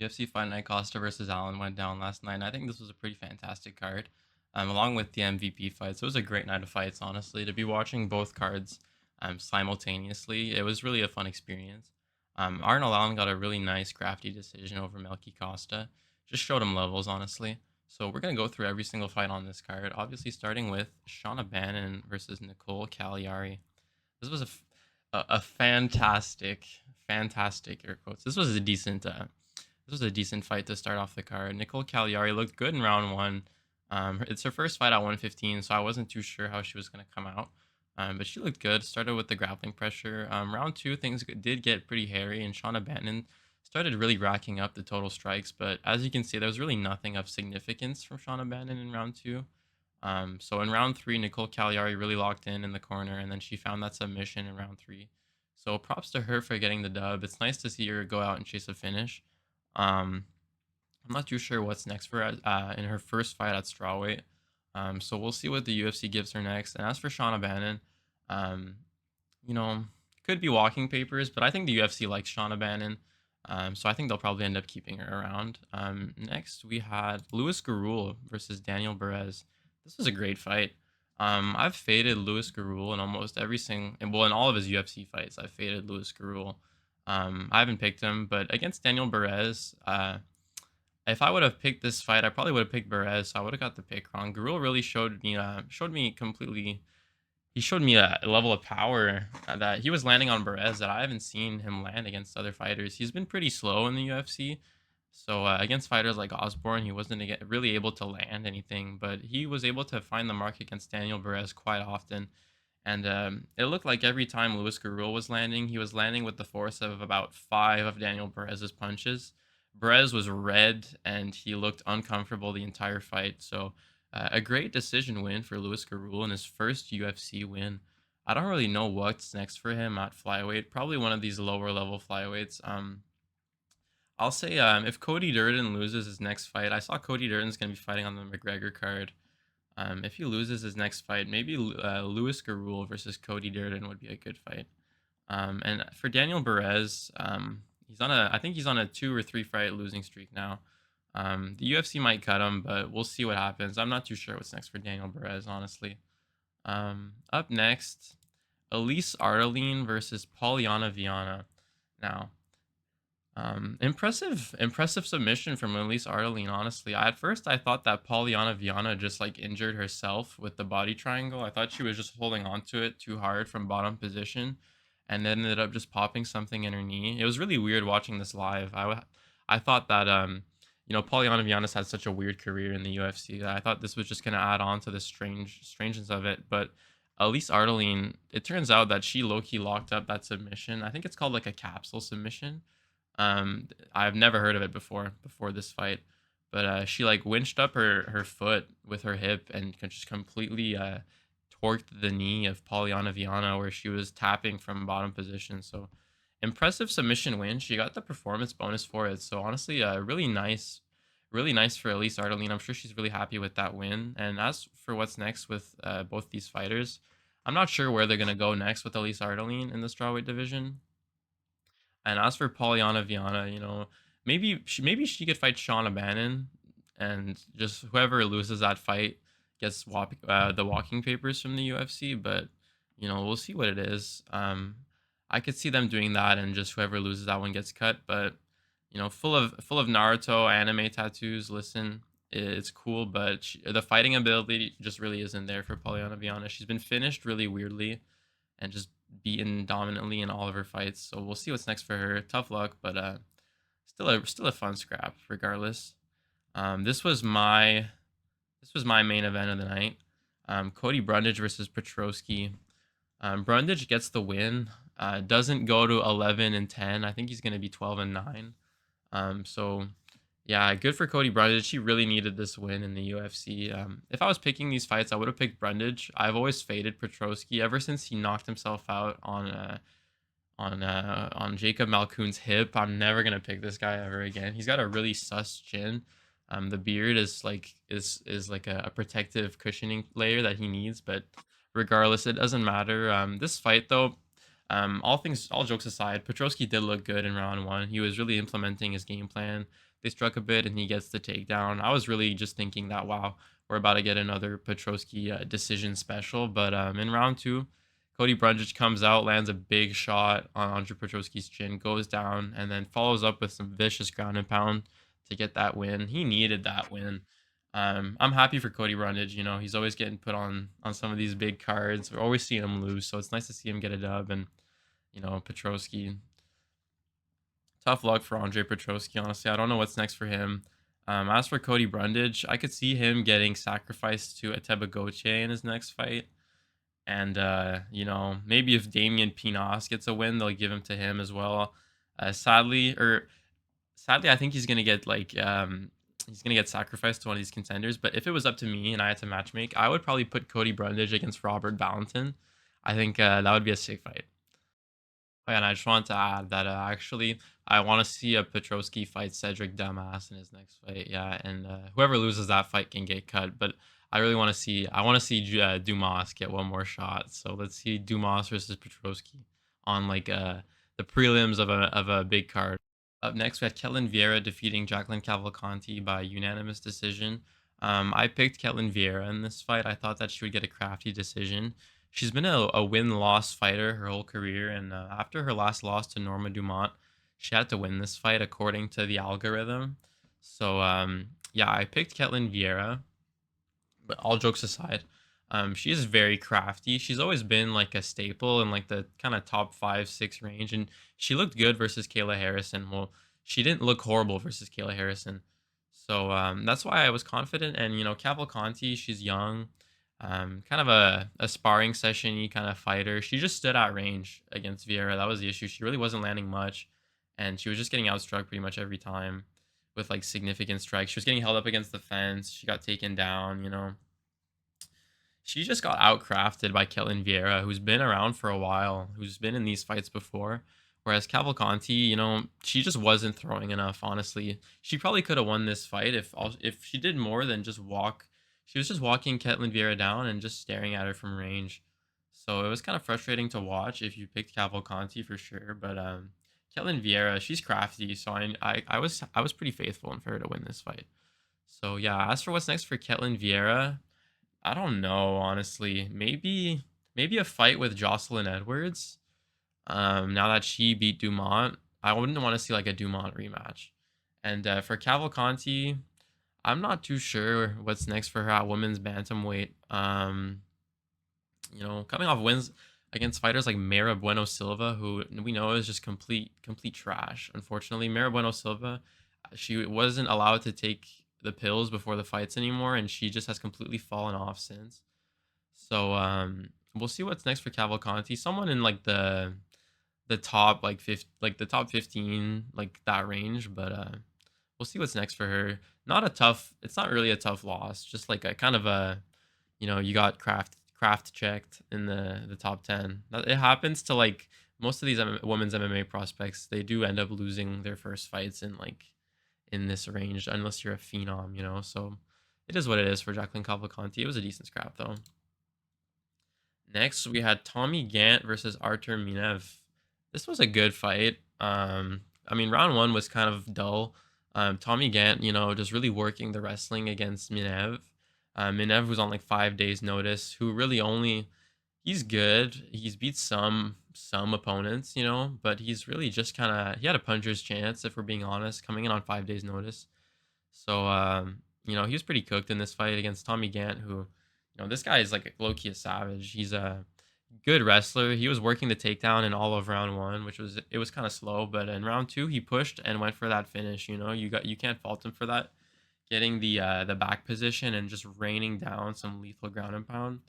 UFC Fight Night Costa versus Allen went down last night. And I think this was a pretty fantastic card, along with the MVP fights. It was a great night of fights, honestly. To be watching both cards simultaneously, it was really a fun experience. Arnold Allen got a really nice, crafty decision over Melky Costa. Just showed him levels, honestly. So we're gonna go through every single fight on this card. Obviously, starting with Shauna Bannon versus Nicole Caliari. This was a fantastic, fantastic air quotes. This was a decent fight to start off the card. Nicole Caliari looked good in round one. It's her first fight at 115, so I wasn't too sure how she was going to come out. But she looked good. Started with the grappling pressure. Round two, things did get pretty hairy, and Shauna Bannon started really racking up the total strikes. But as you can see, there was really nothing of significance from Shauna Bannon in round two. So in round three, Nicole Cagliari really locked in the corner, and then she found that submission in round three. So props to her for getting the dub. It's nice to see her go out and chase a finish. Um, I'm not too sure what's next for her in her first fight at strawweight. So we'll see what the UFC gives her next. And as for Shauna Bannon, um, you know, could be walking papers, but I think the UFC likes Shauna Bannon. So I think they'll probably end up keeping her around. Next, we had Louis Gurule versus Daniel Barez. This was a great fight. I've faded Louis Gurule in almost every single, well, in all of his UFC fights, I've faded Louis Gurule. I haven't picked him, but against Daniel Barez, if I would have picked this fight, I probably would have picked Barez. So I would have got the pick wrong. Gurule really showed me completely. He showed me a level of power that he was landing on Barez that I haven't seen him land against other fighters. He's been pretty slow in the UFC. So against fighters like Osborne, he wasn't really able to land anything, but he was able to find the mark against Daniel Barez quite often. And it looked like every time Louis Gurule was landing, he was landing with the force of about five of Daniel Perez's punches. Perez was red and he looked uncomfortable the entire fight. So a great decision win for Louis Gurule in his first UFC win. I don't really know what's next for him at flyweight. Probably one of these lower level flyweights. I'll say if Cody Durden loses his next fight, I saw Cody Durden's gonna be fighting on the McGregor card. If he loses his next fight, maybe Louis Gurule versus Cody Durden would be a good fight. And for Daniel Barez, I think he's on a 2 or 3 fight losing streak now. The UFC might cut him, but we'll see what happens. I'm not too sure what's next for Daniel Barez, honestly. Up next, Elise Ardelean versus Polyana Viana. Now, impressive submission from Elise Ardelean, honestly. At first I thought that Polyana Viana just like injured herself with the body triangle. I thought she was just holding on to it too hard from bottom position and then ended up just popping something in her knee. It was really weird watching this live. I thought that Polyana Viana's had such a weird career in the UFC that I thought this was just gonna add on to the strangeness of it. But Elise Ardelean, it turns out that she low-key locked up that submission. I think it's called like a capsule submission. I've never heard of it before this fight, but she like winched up her foot with her hip and just completely torqued the knee of Polyana Viana where she was tapping from bottom position. So impressive submission win. She got the performance bonus for it. So honestly, really nice for Elise Ardelean. I'm sure she's really happy with that win. And as for what's next with both these fighters, I'm not sure where they're gonna go next with Elise Ardelean in the strawweight division. And as for Polyana Viana, maybe she could fight Shauna Bannon, and just whoever loses that fight gets the walking papers from the UFC. But we'll see what it is. I could see them doing that, and just whoever loses that one gets cut. But full of Naruto anime tattoos. Listen, it's cool, but the fighting ability just really isn't there for Polyana Viana. She's been finished really weirdly and just beaten dominantly in all of her fights. So we'll see what's next for her. Tough luck, but still a fun scrap regardless. This was my main event of the night. Cody Brundage versus Petroski. Brundage gets the win. Doesn't go to 11-10. I think he's gonna be 12-9. So yeah, good for Cody Brundage. He really needed this win in the UFC. If I was picking these fights, I would have picked Brundage. I've always faded Petroski ever since he knocked himself out on Jacob Malkoon's hip. I'm never gonna pick this guy ever again. He's got a really sus chin. The beard is like a protective cushioning layer that he needs, but regardless, it doesn't matter. This fight though, All jokes aside, Petroski did look good in round one. He was really implementing his game plan. They struck a bit, and he gets the takedown. I was really just thinking that, wow, we're about to get another Petroski decision special. But in round two, Cody Brundage comes out, lands a big shot on Andre Petroski's chin, goes down, and then follows up with some vicious ground and pound to get that win. He needed that win. I'm happy for Cody Brundage. You know, he's always getting put on some of these big cards. We're always seeing him lose, so it's nice to see him get a dub. And Petroski, tough luck for Andre Petroski. Honestly, I don't know what's next for him. As for Cody Brundage, I could see him getting sacrificed to Ateba Goche in his next fight. And maybe if Damian Pinas gets a win, they'll give him to him as well. Sadly, I think he's gonna get he's gonna get sacrificed to one of these contenders. But if it was up to me and I had to matchmake, I would probably put Cody Brundage against Robert Valentin. I think that would be a sick fight. Oh, yeah, and I just wanted to add that actually I want to see a Petroski fight Cedric Damas in his next fight. Yeah, and whoever loses that fight can get cut. But I want to see Dumas get one more shot. So let's see Dumas versus Petroski on the prelims of a big card. Up next, we had Kellen Vieira defeating Jacqueline Cavalcanti by unanimous decision. I picked Kellen Vieira in this fight. I thought that she would get a crafty decision. She's been a win-loss fighter her whole career, and after her last loss to Norma Dumont, she had to win this fight according to the algorithm. So yeah, I picked Ketlin Vieira. But all jokes aside, she is very crafty. She's always been like a staple in like the kind of top 5, 6 range, and she looked good versus Kayla Harrison. Well, she didn't look horrible versus Kayla Harrison, so that's why I was confident. And Cavalcanti, she's young, kind of a sparring session-y kind of fighter. She just stood at range against Vieira. That was the issue. She really wasn't landing much, and she was just getting outstruck pretty much every time with like significant strikes. She was getting held up against the fence. She got taken down. She just got outcrafted by Ketlin Vieira, who's been around for a while, who's been in these fights before. Whereas Cavalcanti, she just wasn't throwing enough. Honestly, she probably could have won this fight if she did more than just walk. She was just walking Ketlin Vieira down and just staring at her from range. So it was kind of frustrating to watch if you picked Cavalcanti for sure. But Ketlin Vieira, she's crafty, so I was pretty faithful in for her to win this fight. So yeah, as for what's next for Ketlin Vieira, I don't know, honestly. Maybe a fight with Jocelyn Edwards. Now that she beat Dumont, I wouldn't want to see like a Dumont rematch. And for Cavalcanti, I'm not too sure what's next for her at women's bantamweight. Coming off wins against fighters like Mara Bueno Silva, who we know is just complete trash. Unfortunately, Mara Bueno Silva, she wasn't allowed to take the pills before the fights anymore, and she just has completely fallen off since. So we'll see what's next for Cavalcanti. Someone in like the top like the top 15, like that range. But we'll see what's next for her. It's not really a tough loss, just like a kind of a, you got craft checked in the top 10. It happens to like most of these women's MMA prospects. They do end up losing their first fights in this range unless you're a phenom. So it is what it is for Jacqueline Cavalcanti. It was a decent scrap though. Next, we had Tommy Gantt versus Artur Minev. This was a good fight. I mean, round one was kind of dull. Tommy Gantt, just really working the wrestling against Minev. Minev was on like 5 days notice, who really he's good. He's beat some opponents, but he's really just he had a puncher's chance, if we're being honest, coming in on 5 days notice. So, he was pretty cooked in this fight against Tommy Gantt, who, this guy is like low-key a savage. He's a good wrestler. He was working the takedown in all of round one, it was kind of slow, but in round two he pushed and went for that finish. You can't fault him for that, getting the back position and just raining down some lethal ground and pound.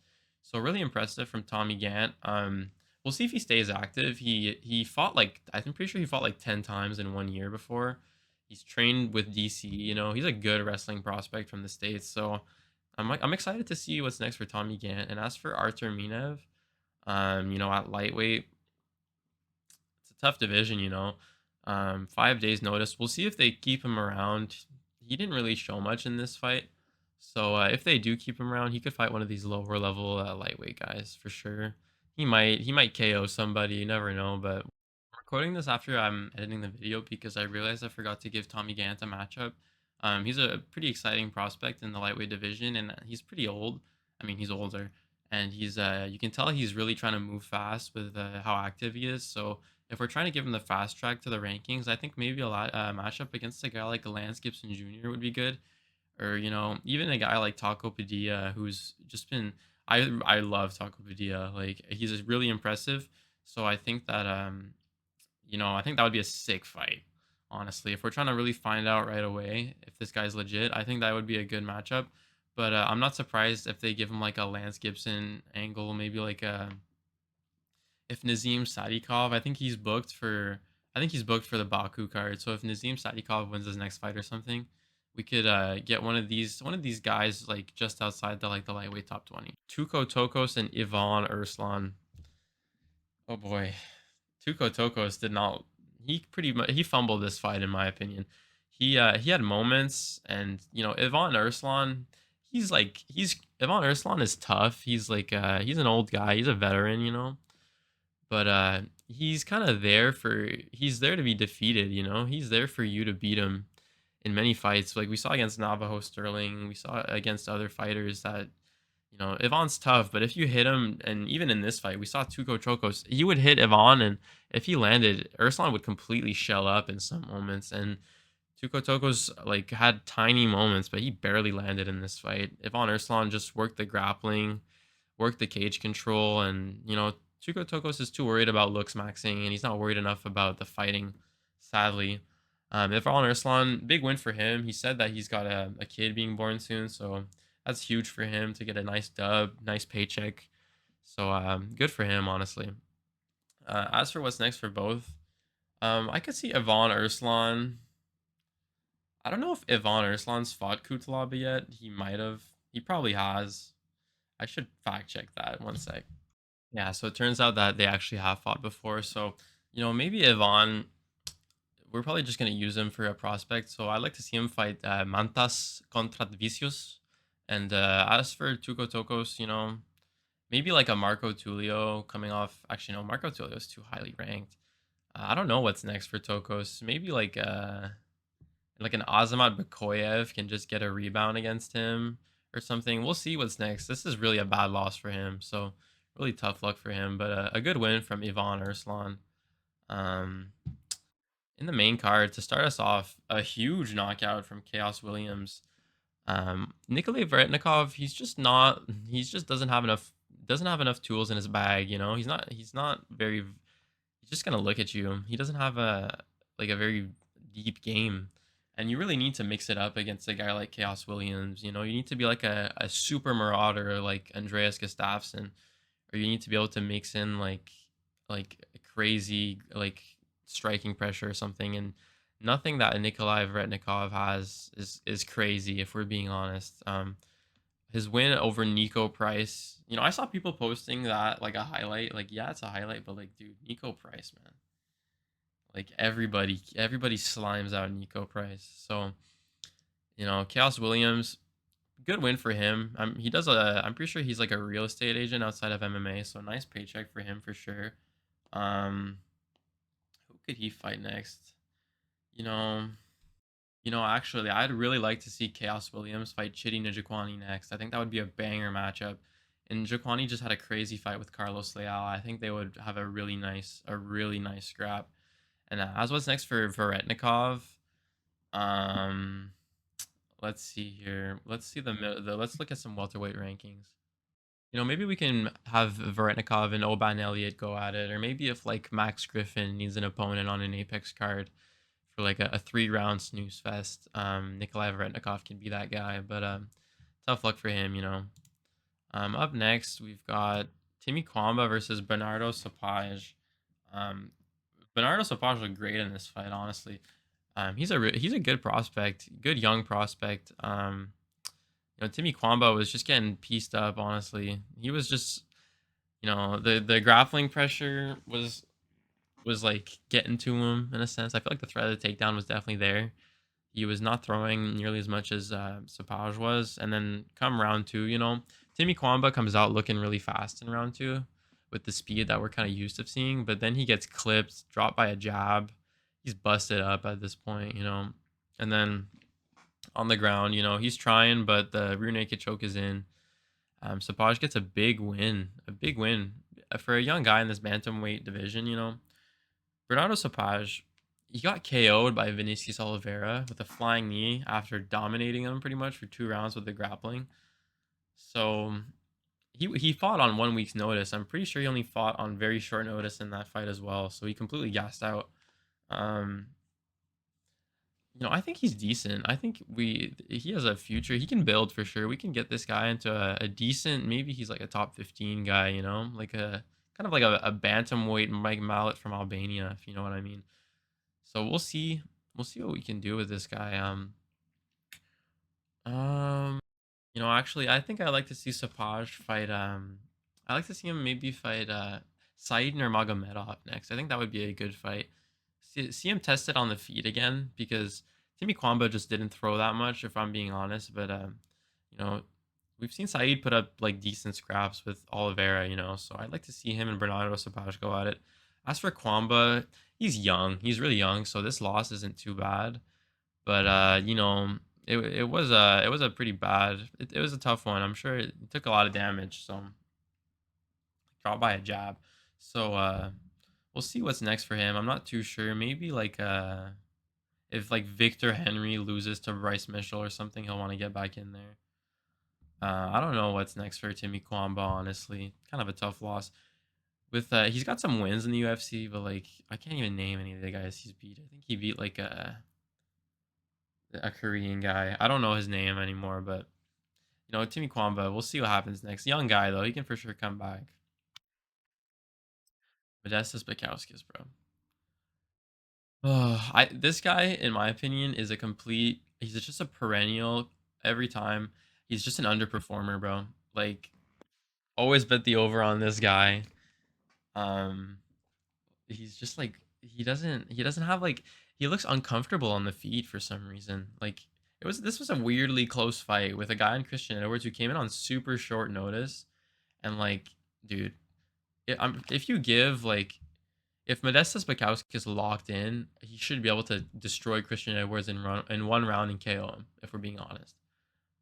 So really impressive from Tommy Gantt. We'll see if he stays active. He fought I'm pretty sure he fought like 10 times in 1 year before. He's trained with DC. He's a good wrestling prospect from the States. So I'm excited to see what's next for Tommy Gantt. And as for Artur Minev, at lightweight, it's a tough division. 5 days notice. We'll see if they keep him around. He didn't really show much in this fight. So if they do keep him around, he could fight one of these lower level lightweight guys for sure. he might KO somebody. You never know. But I'm recording this after I'm editing the video because I realized I forgot to give Tommy Gantt a matchup. He's a pretty exciting prospect in the lightweight division, and he's pretty old. I mean, he's older, and he's you can tell he's really trying to move fast with how active he is. So if we're trying to give him the fast track to the rankings, I think maybe matchup against a guy like Lance Gibson Jr. would be good, or even a guy like Taco Padilla, who's just been I love Taco Padilla. Like, he's just really impressive. So I think that I think that would be a sick fight. Honestly, if we're trying to really find out right away if this guy's legit, I think that would be a good matchup. But I'm not surprised if they give him like a Lance Gibson angle, maybe like a if Nazim Sadikov. I think he's booked for the Baku card. So if Nazim Sadikov wins his next fight or something, we could get one of these guys like just outside the lightweight top 20. Tuko Tokos and Ivan Erslan. Oh boy. Tuko Tokos did not he pretty much he fumbled this fight in my opinion. He had moments, and Ivan Erslan, he's Ivan Erslan is tough. He's like he's an old guy. He's a veteran, but he's there to be defeated, He's there for you to beat him in many fights. Like we saw against Navajo Sterling, we saw against other fighters that Ivan's tough, but if you hit him, and even in this fight, we saw Tuko Chokos, he would hit Ivan, and if he landed, Erslan would completely shell up in some moments. And Tuko Chokos like had tiny moments, but he barely landed in this fight. Ivan Erslan just worked the grappling, worked the cage control, and Tuko Tokos is too worried about looks maxing, and he's not worried enough about the fighting, sadly. Ivan Erslan, big win for him. He said that he's got a kid being born soon, so that's huge for him to get a nice dub, nice paycheck. So good for him, honestly. As for what's next for both, I could see Ivan Erslan. I don't know if Ivan Erslan's fought Kutalaba yet. He might have. He probably has. I should fact check that. One sec. Yeah, so it turns out that they actually have fought before. So, maybe Ivan, we're probably just going to use him for a prospect. So I'd like to see him fight Mantas contra Vicious. And as for Tuko Tokos, maybe like a Marco Tulio coming off. Actually, no, Marco Tulio is too highly ranked. I don't know what's next for Tokos. Maybe like an Azamat Bakoyev can just get a rebound against him or something. We'll see what's next. This is really a bad loss for him. So really tough luck for him, but a good win from Ivan Erslan. Um, in the main card to start us off, a huge knockout from Chaos Williams. Nikolai Veretennikov, he just doesn't have enough tools in his bag. He's not very. He's just gonna look at you. He doesn't have a very deep game, and you really need to mix it up against a guy like Chaos Williams. You need to be like a super marauder like Andreas Gustafsson, or you need to be able to mix in like crazy like striking pressure or something. And nothing that Nikolai Veretennikov has is crazy, if we're being honest. His win over Nico Price, I saw people posting that like a highlight. Like, yeah, it's a highlight, but like, dude, Nico Price, man. Like everybody slimes out Nico Price. So, Chaos Williams, good win for him. I'm pretty sure he's like a real estate agent outside of MMA, so nice paycheck for him for sure. Who could he fight next? You know, actually, I'd really like to see Chaos Williams fight Chidi Njokuani next. I think that would be a banger matchup. And Njokuani just had a crazy fight with Carlos Leal. I think they would have a really nice scrap. And as what's next for Veretennikov, um, let's see here. Let's look at some welterweight rankings. Maybe we can have Veretennikov and Oban Elliott go at it, or maybe if like Max Griffin needs an opponent on an Apex card for like a 3-round snooze fest, Nikolai Veretennikov can be that guy. But tough luck for him. Up next we've got Timmy Cuamba versus Bernardo Sopaj. Bernardo Sopaj looked great in this fight, honestly. He's a good prospect, good young prospect. Timmy Cuamba was just getting pieced up, honestly. He was just, the grappling pressure was like getting to him in a sense. I feel like the threat of the takedown was definitely there. He was not throwing nearly as much as Sopaj was. And then come round two, Timmy Cuamba comes out looking really fast in round two. with the speed that we're kind of used to seeing. But then he gets clipped, dropped by a jab. He's busted up at this point, you know. And then on the ground, you know, he's trying, but the rear naked choke is in. Sopaj gets a big win, for a young guy in this bantamweight division. You know, Bernardo Sopaj, he got KO'd by Vinicius Oliveira with a flying knee after dominating him pretty much for 2 rounds with the grappling. So he fought on 1 week's notice. I'm pretty sure he only fought on very short notice in that fight as well. So he completely gassed out. Um, you know, I think he's decent. I think he has a future. He can build for sure. We can get this guy into a decent, maybe he's like a top 15 guy, you know, like a kind of like a bantamweight Mike Mallet from Albania, if you know what I mean. So we'll see. We'll see what we can do with this guy. Um, you know, actually, I think I like to see Sopaj fight. I like to see him maybe fight Said Nurmagomedov next. I think that would be a good fight. See him tested on the feet again because Timmy Cuamba just didn't throw that much, if I'm being honest. But you know, we've seen Said put up like decent scraps with Oliveira, you know. So I'd like to see him and Bernardo Sopaj go at it. As for Cuamba, he's young. He's really young, so this loss isn't too bad. But you know, it was a pretty bad. It was a tough one. I'm sure it took a lot of damage. So dropped by a jab. So we'll see what's next for him. I'm not too sure. Maybe like if like Victor Henry loses to Bryce Mitchell or something, he'll want to get back in there. I don't know what's next for Timmy Cuamba, honestly. Kind of a tough loss. With he's got some wins in the UFC, but like I can't even name any of the guys he's beat. I think he beat like a Korean guy. I don't know his name anymore, but you know, Timmy Cuamba, we'll see what happens next. Young guy though, he can for sure come back. Modestas Bukauskas, bro. This guy, in my opinion, is a complete. He's just a perennial every time. He's just an underperformer, bro. Like, always bet the over on this guy. Um, he's just like he doesn't have like he looks uncomfortable on the feet for some reason. Like this was a weirdly close fight with a guy in Christian Edwards who came in on super short notice, and like, dude, if you give like if Modestas Bukauskas locked in, he should be able to destroy Christian Edwards in 1 round and KO him, if we're being honest.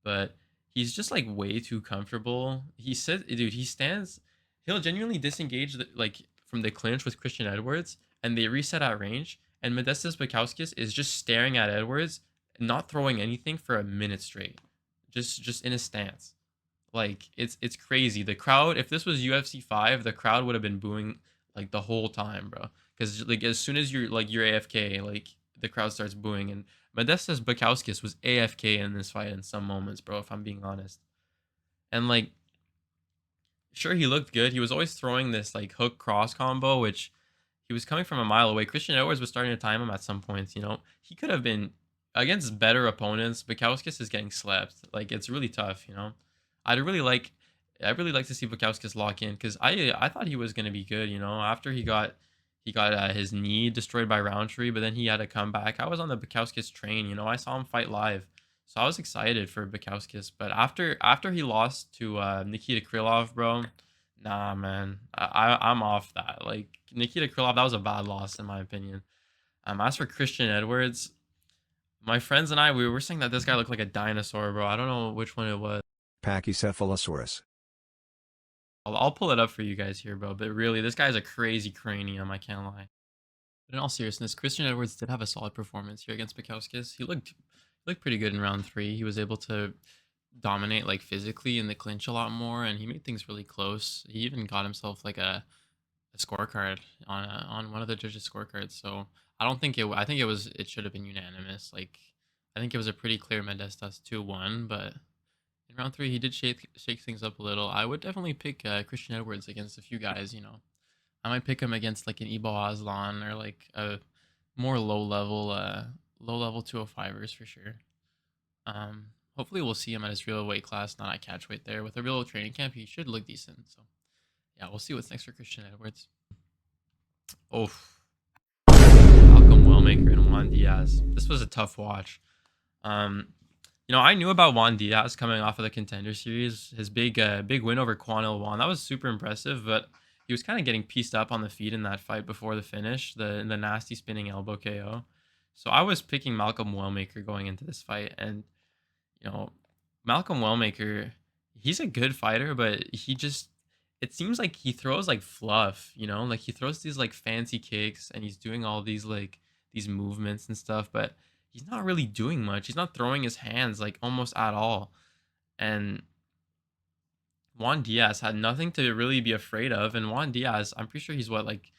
But he's just like way too comfortable. He said, dude, he stands, he'll genuinely disengage like from the clinch with Christian Edwards, and they reset at range. And Modestas Bukauskas is just staring at Edwards, not throwing anything for a minute straight, just in a stance. Like it's crazy. The crowd, if this was UFC 5, the crowd would have been booing like the whole time, bro. Because like as soon as you're AFK, like the crowd starts booing. And Modestas Bukauskas was AFK in this fight in some moments, bro. If I'm being honest, and like, sure, he looked good. He was always throwing this like hook cross combo, which he was coming from a mile away. Christian Edwards was starting to time him at some points. You know, he could have been against better opponents. Bukauskas is getting slept. Like it's really tough. You know, I'd really like. I really like to see Bukauskas lock in because I thought he was gonna be good. You know, after he got his knee destroyed by Roundtree, but then he had a comeback. I was on the Bukauskas train. You know, I saw him fight live, so I was excited for Bukauskas. But after he lost to Nikita Krylov, bro, nah, man, I'm off that. Like Nikita Krylov, that was a bad loss in my opinion. As for Christian Edwards, my friends and I, we were saying that this guy looked like a dinosaur, bro. I don't know which one it was. Pachycephalosaurus. I'll pull it up for you guys here, bro. But really, this guy's a crazy cranium. I can't lie. But in all seriousness, Christian Edwards did have a solid performance here against Bukauskas. He looked pretty good in round 3. He was able to dominate like physically in the clinch a lot more, and he made things really close. He even got himself like a scorecard on one of the judges' scorecards. So I don't think it. I think it should have been unanimous. Like I think it was a pretty clear Modestas 2-1, but in round 3 he did shake things up a little. I would definitely pick Christian Edwards against a few guys. You know, I might pick him against like an Ibo Aslan or like a more low level 205ers for sure. Hopefully we'll see him at his real weight class, not at catch weight there. With a real training camp, he should look decent. So yeah, we'll see what's next for Christian Edwards. Oh, Malcolm Wellmaker and Juan Diaz. This was a tough watch. You know, I knew about Juan Diaz coming off of the Contender Series, his big win over Quan Il Juan. That was super impressive, but he was kind of getting pieced up on the feet in that fight before the finish, the nasty spinning elbow KO. So I was picking Malcolm Wellmaker going into this fight, and you know, Malcolm Wellmaker, he's a good fighter, but he just it seems like he throws like fluff, like he throws these like fancy kicks and he's doing all these like these movements and stuff, but he's not really doing much. He's not throwing his hands like almost at all. And Juan Diaz had nothing to really be afraid of. And Juan Diaz, I'm pretty sure he's like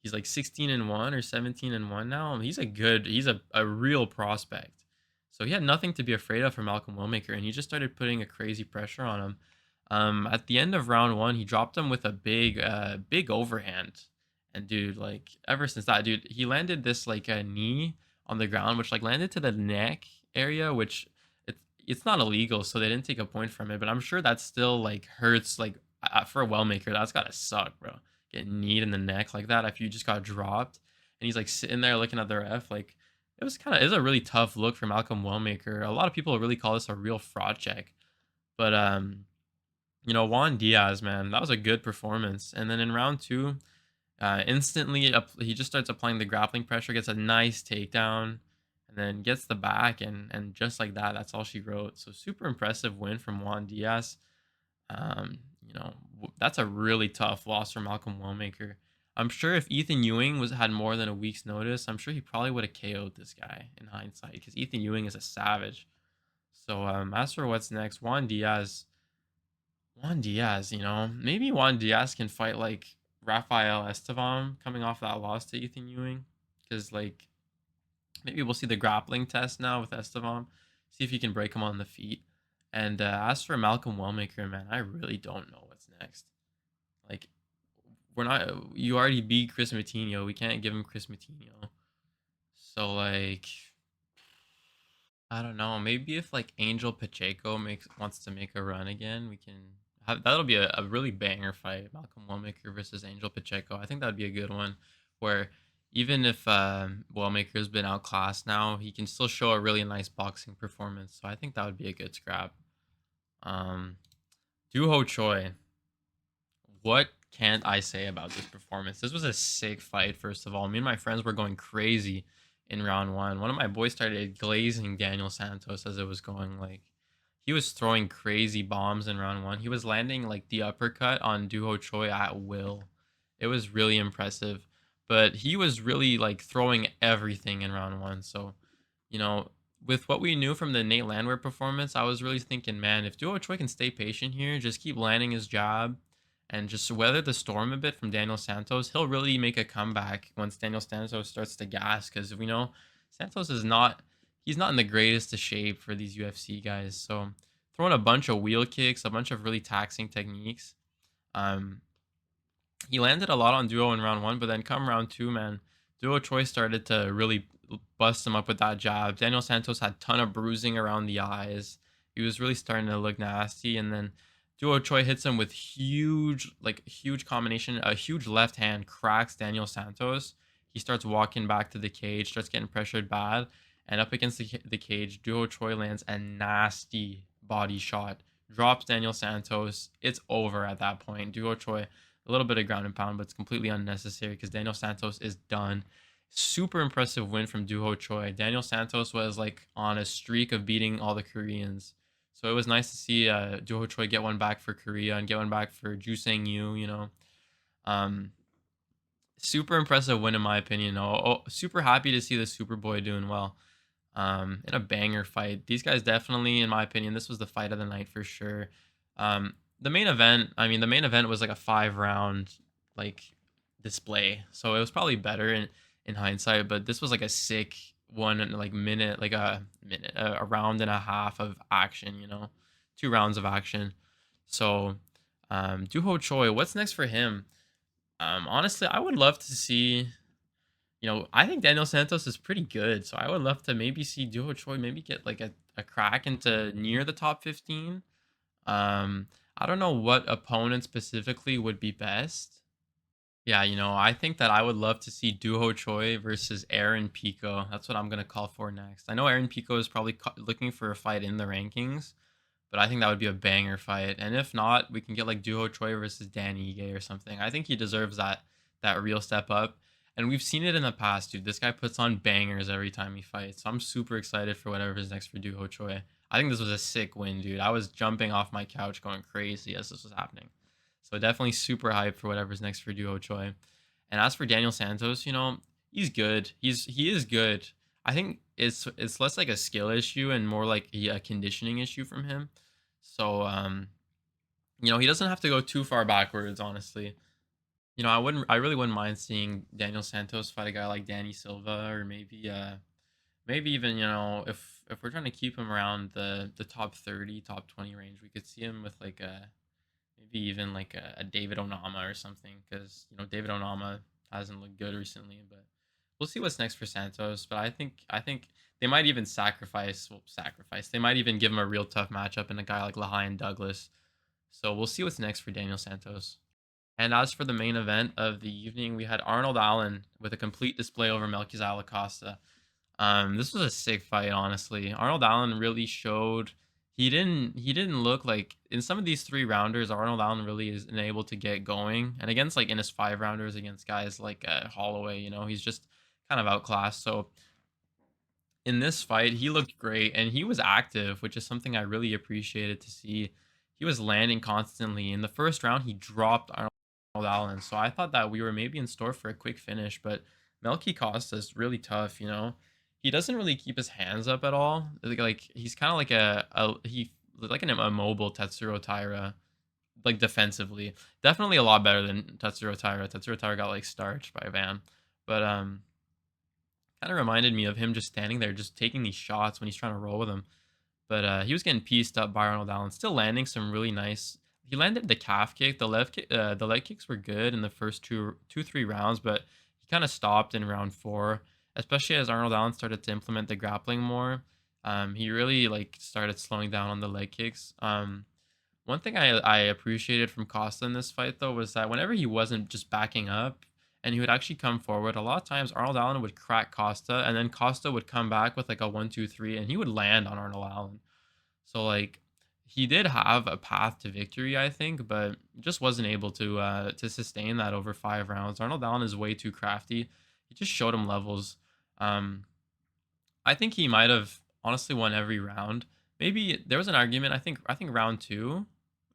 16-1 or 17-1 now. He's a real prospect. So he had nothing to be afraid of from Malcolm Wellmaker, and he just started putting a crazy pressure on him. At the end of round one, he dropped him with a big overhand. And dude, like ever since that, dude, he landed this like a knee on the ground, which like landed to the neck area, which it's not illegal, so they didn't take a point from it. But I'm sure that still like hurts. Like for a Wellmaker, that's gotta suck, bro. Getting kneed in the neck like that after you just got dropped, and he's like sitting there looking at the ref. Like it was a really tough look for Malcolm Wellmaker. A lot of people really call this a real fraud check, but Juan Diaz, man, that was a good performance. And then in round two, instantly he just starts applying the grappling pressure, gets a nice takedown, and then gets the back, and just like that, that's all she wrote. So super impressive win from Juan Diaz. That's a really tough loss for Malcolm Wellmaker. I'm sure if Ethan Ewing had more than a week's notice, I'm sure he probably would have KO'd this guy in hindsight, because Ethan Ewing is a savage. So as for what's next, Juan Diaz, maybe Juan Diaz can fight like Rafael Estevam coming off that loss to Ethan Ewing, because like maybe we'll see the grappling test now with Estevam, see if he can break him on the feet. And as for Malcolm Wellmaker, man, I really don't know what's next. Like, we're not. You already beat Chris Matinho. We can't give him Chris Matinho. So like, I don't know. Maybe if like Angel Pacheco wants to make a run again, we can have that'll be a really banger fight. Malcolm Wellmaker versus Angel Pacheco. I think that'd be a good one. Where even if Wellmaker's been outclassed now, he can still show a really nice boxing performance. So I think that would be a good scrap. Um, Duho Choi. What can't I say about this performance? This was a sick fight, first of all. Me and my friends were going crazy in round one. One of my boys started glazing Daniel Santos as it was going. Like, he was throwing crazy bombs in round one. He was landing like the uppercut on Duho Choi at will. It was really impressive. But he was really like throwing everything in round one. So, you know, with what we knew from the Nate Landwehr performance, I was really thinking, man, if Duho Choi can stay patient here, just keep landing his jab, and just weather the storm a bit from Daniel Santos, he'll really make a comeback once Daniel Santos starts to gas. Because we know Santos he's not in the greatest of shape for these UFC guys. So throwing a bunch of wheel kicks, a bunch of really taxing techniques. Um, he landed a lot on Duo in round one, but then come round two, man, Duo Choi started to really bust him up with that jab. Daniel Santos had a ton of bruising around the eyes. He was really starting to look nasty, and then Duo Choi hits him with huge combination, a huge left hand, cracks Daniel Santos. He starts walking back to the cage, starts getting pressured bad, and up against the cage, Duo Choi lands a nasty body shot, drops Daniel Santos. It's over at that point. Duo Choi, a little bit of ground and pound, but it's completely unnecessary because Daniel Santos is done. Super impressive win from Duho Choi. Daniel Santos was like on a streak of beating all the Koreans. So it was nice to see Duho Choi get one back for Korea and get one back for Ju Sang Yu, Um, super impressive win in my opinion. Super happy to see the Superboy doing well. In a banger fight. These guys definitely, in my opinion, this was the fight of the night for sure. The main event, the main event was like a 5 round like display. So it was probably better in hindsight, but this was like a sick one like a round and a half of action, 2 rounds of action. So Duho Choi, what's next for him? Honestly, I would love to see, I think Daniel Santos is pretty good. So I would love to maybe see Duho Choi maybe get like a crack into near the top 15. I don't know what opponent specifically would be best. Yeah, I think that I would love to see Duho Choi versus Aaron Pico. That's what I'm going to call for next. I know Aaron Pico is probably looking for a fight in the rankings, but I think that would be a banger fight. And if not, we can get like Duo Choi versus Dan Ige or something. I think he deserves that real step up. And we've seen it in the past, dude. This guy puts on bangers every time he fights. So I'm super excited for whatever's next for Duo Choi. I think this was a sick win, dude. I was jumping off my couch going crazy as this was happening. So definitely super hyped for whatever's next for Duo Choi. And as for Daniel Santos, he's good. He is good. I think it's less like a skill issue and more like a conditioning issue from him. So he doesn't have to go too far backwards, honestly. I really wouldn't mind seeing Daniel Santos fight a guy like Danny Silva, or maybe even, if we're trying to keep him around the top 30, top 20 range, we could see him with like a maybe even like a David Onama or something, because David Onama hasn't looked good recently, but we'll see what's next for Santos. But I think they might even sacrifice. They might even give him a real tough matchup in a guy like Lahayan Douglas. So we'll see what's next for Daniel Santos. And as for the main event of the evening, we had Arnold Allen with a complete display over Melchizedek Costa. This was a sick fight, honestly. Arnold Allen really showed he didn't look like in some of these three rounders. Arnold Allen really isn't able to get going, and against like in his five rounders against guys like Holloway, he's just kind of outclassed. So in this fight, he looked great and he was active, which is something I really appreciated to see. He was landing constantly. In the first round, he dropped Arnold Allen, so I thought that we were maybe in store for a quick finish, but Melky Costa is really tough. He doesn't really keep his hands up at all. Like he's kind of like like an immobile Tetsuro Taira, like defensively. Definitely a lot better than Tetsuro Taira. Tetsuro Taira got like starched by Van, but kind of reminded me of him just standing there, just taking these shots when he's trying to roll with him. But he was getting pieced up by Arnold Allen, still landing some really nice. He landed the calf kick. The leg kicks were good in the first 3 rounds, but he kind of stopped in round 4, especially as Arnold Allen started to implement the grappling more. He really like started slowing down on the leg kicks. One thing I appreciated from Costa in this fight though was that whenever he wasn't just backing up and he would actually come forward, a lot of times Arnold Allen would crack Costa, and then Costa would come back with like a 1-2-3, and he would land on Arnold Allen. So like he did have a path to victory, I think, but just wasn't able to sustain that over 5 rounds. Arnold Allen is way too crafty. He just showed him levels. Um, I think he might have honestly won every round. Maybe there was an argument. I think round two.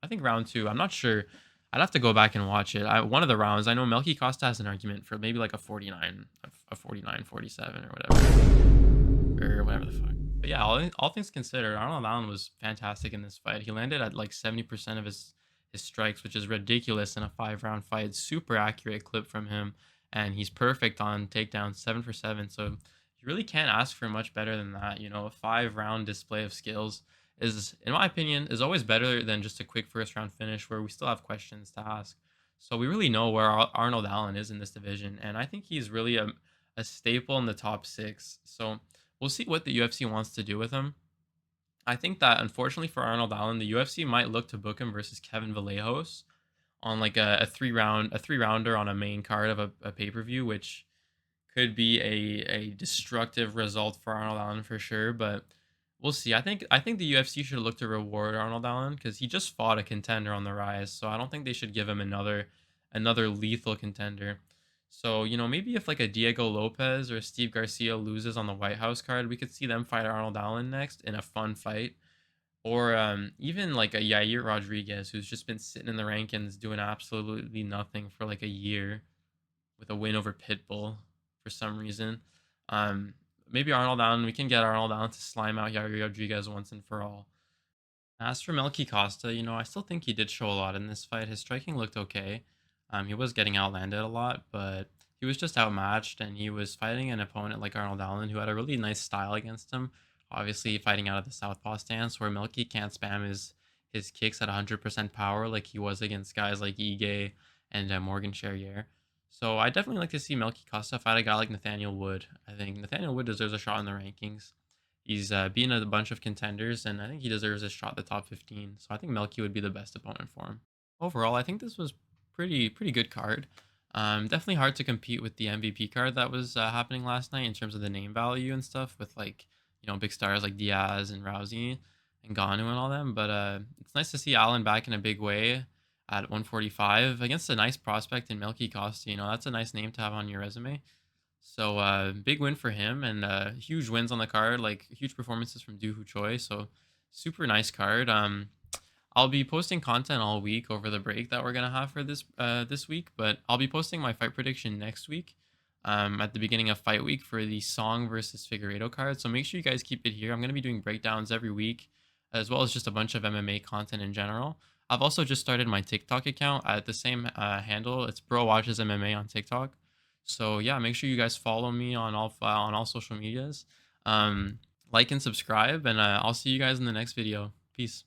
I think round two. I'm not sure. I'd have to go back and watch it. One of the rounds, I know Melky Costa has an argument for maybe like a 49, a 49, 47 or whatever, or whatever the fuck. But yeah, all things considered, Arnold Allen was fantastic in this fight. He landed at like 70% of his strikes, which is ridiculous in a 5 round fight. Super accurate clip from him, and he's perfect on takedowns, 7 for 7. So you really can't ask for much better than that. A 5 round display of skills is, in my opinion, is always better than just a quick first round finish where we still have questions to ask. So we really know where Arnold Allen is in this division, and I think he's really a staple in the top 6. So we'll see what the UFC wants to do with him. I think that unfortunately for Arnold Allen, the UFC might look to book him versus Kevin Vallejos on like a 3 rounder on a main card of a pay-per-view, which could be a destructive result for Arnold Allen for sure. But we'll see. I think the UFC should look to reward Arnold Allen because he just fought a contender on the rise. So I don't think they should give him another lethal contender. So maybe if like a Diego Lopez or a Steve Garcia loses on the White House card, we could see them fight Arnold Allen next in a fun fight. Or even like a Yair Rodriguez, who's just been sitting in the rankings doing absolutely nothing for like a year with a win over Pitbull for some reason. Um, Maybe Arnold Allen, we can get Arnold Allen to slime out Yair Rodriguez once and for all. As for Melky Costa, I still think he did show a lot in this fight. His striking looked okay. He was getting outlanded a lot, but he was just outmatched, and he was fighting an opponent like Arnold Allen, who had a really nice style against him. Obviously, fighting out of the southpaw stance, where Melky can't spam his kicks at 100% power like he was against guys like Ige and Morgan Charrier. So I definitely like to see Melky Costa fight a guy like Nathaniel Wood. I think Nathaniel Wood deserves a shot in the rankings. He's beaten a bunch of contenders, and I think he deserves a shot at the top 15. So I think Melky would be the best opponent for him. Overall, I think this was pretty good card. Definitely hard to compete with the MVP card that was happening last night in terms of the name value and stuff with like big stars like Diaz and Rousey. and Ngannou and all them. But it's nice to see Allen back in a big way at 145 against a nice prospect in Melky Costa. You know, that's a nice name to have on your resume. So big win for him, and huge wins on the card, like huge performances from Choi. So super nice card. I'll be posting content all week over the break that we're gonna have for this week, but I'll be posting my fight prediction next week. At the beginning of fight week for the Song versus Figueiredo card. So make sure you guys keep it here. I'm gonna be doing breakdowns every week, as well as just a bunch of MMA content in general. I've also just started my TikTok account at the same handle. It's Bro Watches MMA on TikTok. So yeah, make sure you guys follow me on all social medias. Like and subscribe, and I'll see you guys in the next video. Peace.